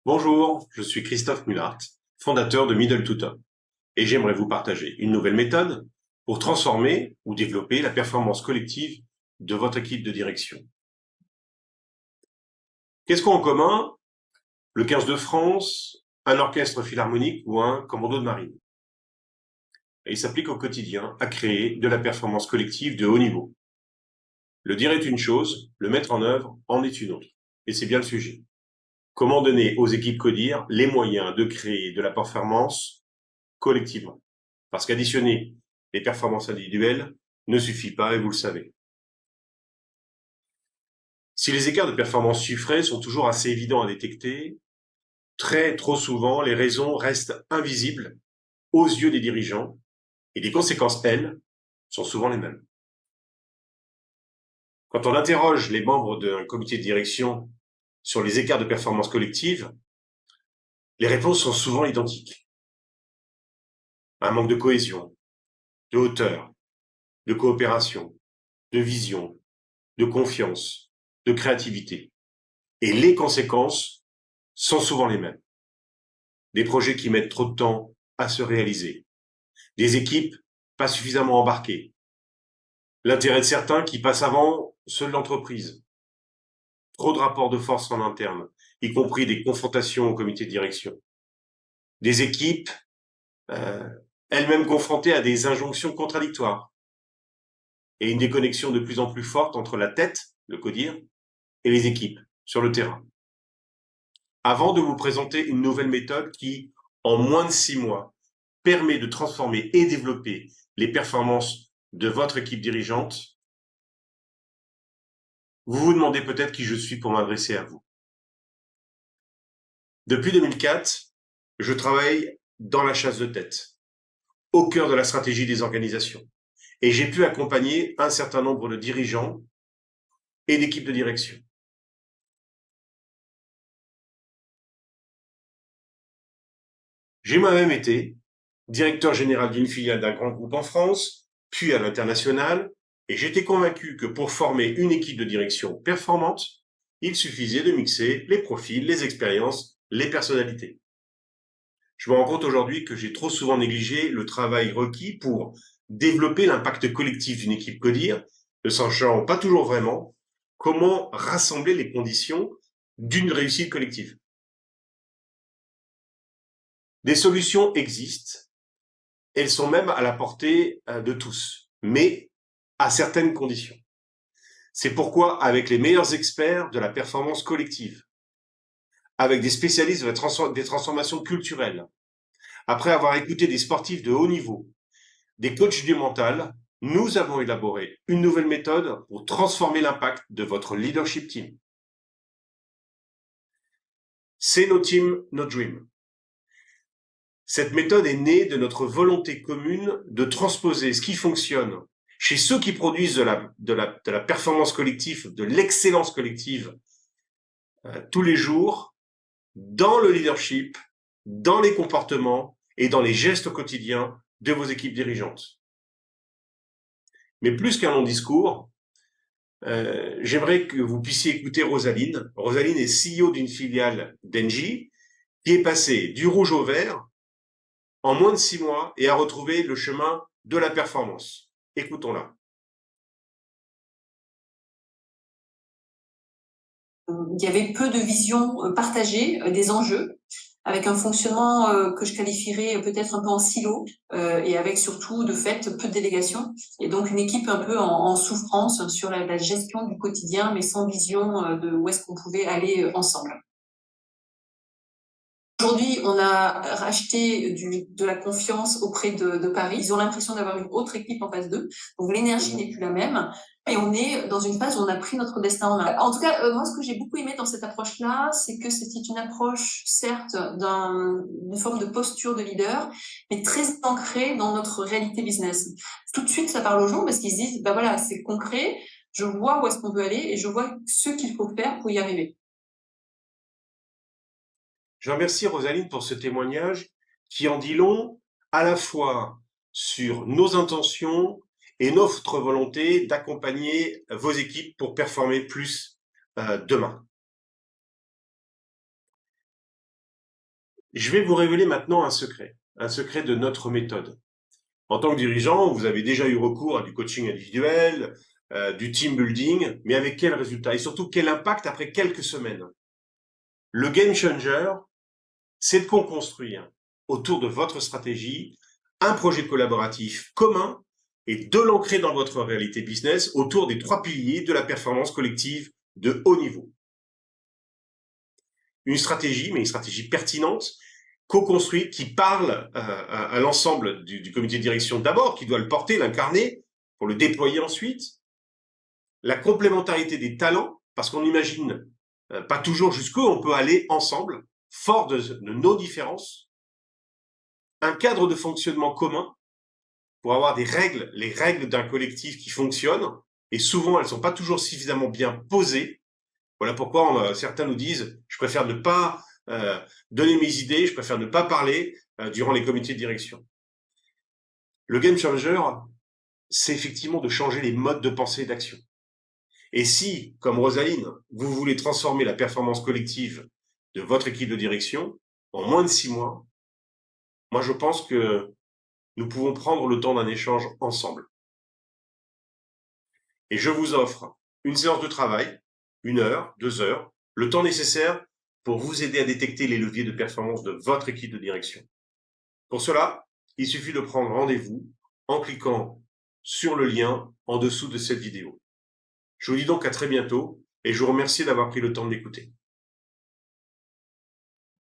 Bonjour, je suis Christophe Mullart, fondateur de Middle to Top, et j'aimerais vous partager une nouvelle méthode pour transformer ou développer la performance collective de votre équipe de direction. Qu'est-ce qu'ont en commun le 15 de France, un orchestre philharmonique ou un commando de marine? Et il s'applique au quotidien à créer de la performance collective de haut niveau. Le dire est une chose, le mettre en œuvre en est une autre. Et c'est bien le sujet. Comment donner aux équipes CODIR les moyens de créer de la performance collectivement? Parce qu'additionner les performances individuelles ne suffit pas, et vous le savez. Si les écarts de performance chiffrés sont toujours assez évidents à détecter, trop souvent, les raisons restent invisibles aux yeux des dirigeants et les conséquences, elles, sont souvent les mêmes. Quand on interroge les membres d'un comité de direction sur les écarts de performance collective, les réponses sont souvent identiques. Un manque de cohésion, de hauteur, de coopération, de vision, de confiance, de créativité. Et les conséquences sont souvent les mêmes. Des projets qui mettent trop de temps à se réaliser, des équipes pas suffisamment embarquées, l'intérêt de certains qui passent avant ceux de l'entreprise, trop de rapports de force en interne, y compris des confrontations au comité de direction, des équipes euh, elles-mêmes confrontées à des injonctions contradictoires et une déconnexion de plus en plus forte entre la tête, le CODIR, et les équipes sur le terrain. Avant de vous présenter une nouvelle méthode qui, en moins de 6 mois, permet de transformer et développer les performances de votre équipe dirigeante, vous vous demandez peut-être qui je suis pour m'adresser à vous. Depuis 2004, je travaille dans la chasse de tête, au cœur de la stratégie des organisations, et j'ai pu accompagner un certain nombre de dirigeants et d'équipes de direction. J'ai moi-même été directeur général d'une filiale d'un grand groupe en France, puis à l'international, et j'étais convaincu que pour former une équipe de direction performante, il suffisait de mixer les profils, les expériences, les personnalités. Je me rends compte aujourd'hui que j'ai trop souvent négligé le travail requis pour développer l'impact collectif d'une équipe CODIR, ne sachant pas toujours vraiment comment rassembler les conditions d'une réussite collective. Des solutions existent, elles sont même à la portée de tous, mais à certaines conditions. C'est pourquoi, avec les meilleurs experts de la performance collective, avec des spécialistes des transformations culturelles, après avoir écouté des sportifs de haut niveau, des coachs du mental, nous avons élaboré une nouvelle méthode pour transformer l'impact de votre leadership team. C'est No Team, No Dream. Cette méthode est née de notre volonté commune de transposer ce qui fonctionne chez ceux qui produisent de la performance collective, de l'excellence collective tous les jours, dans le leadership, dans les comportements et dans les gestes quotidiens de vos équipes dirigeantes. Mais plus qu'un long discours, j'aimerais que vous puissiez écouter Rosaline. Rosaline est CEO d'une filiale d'Engie qui est passée du rouge au vert en moins de 6 mois et a retrouvé le chemin de la performance. Écoutons-la. Il y avait peu de vision partagée des enjeux, avec un fonctionnement que je qualifierais peut-être un peu en silo, et avec surtout, de fait, peu de délégation, et donc une équipe un peu en souffrance sur la gestion du quotidien, mais sans vision de où est-ce qu'on pouvait aller ensemble. Aujourd'hui, on a racheté de la confiance auprès de Paris. Ils ont l'impression d'avoir une autre équipe en face d'eux. Donc l'énergie n'est plus la même. Et on est dans une phase où on a pris notre destin en main. En tout cas, moi, ce que j'ai beaucoup aimé dans cette approche-là, c'est que c'était une approche, certes, d'une forme de posture de leader, mais très ancrée dans notre réalité business. Tout de suite, ça parle aux gens parce qu'ils se disent, bah voilà, c'est concret, je vois où est-ce qu'on veut aller et je vois ce qu'il faut faire pour y arriver. Je remercie Rosaline pour ce témoignage qui en dit long à la fois sur nos intentions et notre volonté d'accompagner vos équipes pour performer plus demain. Je vais vous révéler maintenant un secret de notre méthode. En tant que dirigeant, vous avez déjà eu recours à du coaching individuel, du team building, mais avec quel résultat? Et surtout, quel impact après quelques semaines? Le game changer, c'est de co-construire autour de votre stratégie un projet collaboratif commun et de l'ancrer dans votre réalité business autour des 3 piliers de la performance collective de haut niveau. Une stratégie, mais une stratégie pertinente, co-construite, qui parle à l'ensemble du comité de direction d'abord, qui doit le porter, l'incarner, pour le déployer ensuite. La complémentarité des talents, parce qu'on imagine pas toujours jusqu'où on peut aller ensemble, fort de nos différences. Un cadre de fonctionnement commun, pour avoir des règles, les règles d'un collectif qui fonctionnent, et souvent elles sont pas toujours suffisamment bien posées. Voilà pourquoi certains nous disent, je préfère ne pas donner mes idées, je préfère ne pas parler durant les comités de direction. Le game changer, c'est effectivement de changer les modes de pensée et d'action. Et si, comme Rosaline, vous voulez transformer la performance collective de votre équipe de direction en moins de 6 mois, moi je pense que nous pouvons prendre le temps d'un échange ensemble. Et je vous offre une séance de travail, 1 heure, 2 heures, le temps nécessaire pour vous aider à détecter les leviers de performance de votre équipe de direction. Pour cela, il suffit de prendre rendez-vous en cliquant sur le lien en dessous de cette vidéo. Je vous dis donc à très bientôt et je vous remercie d'avoir pris le temps de m'écouter.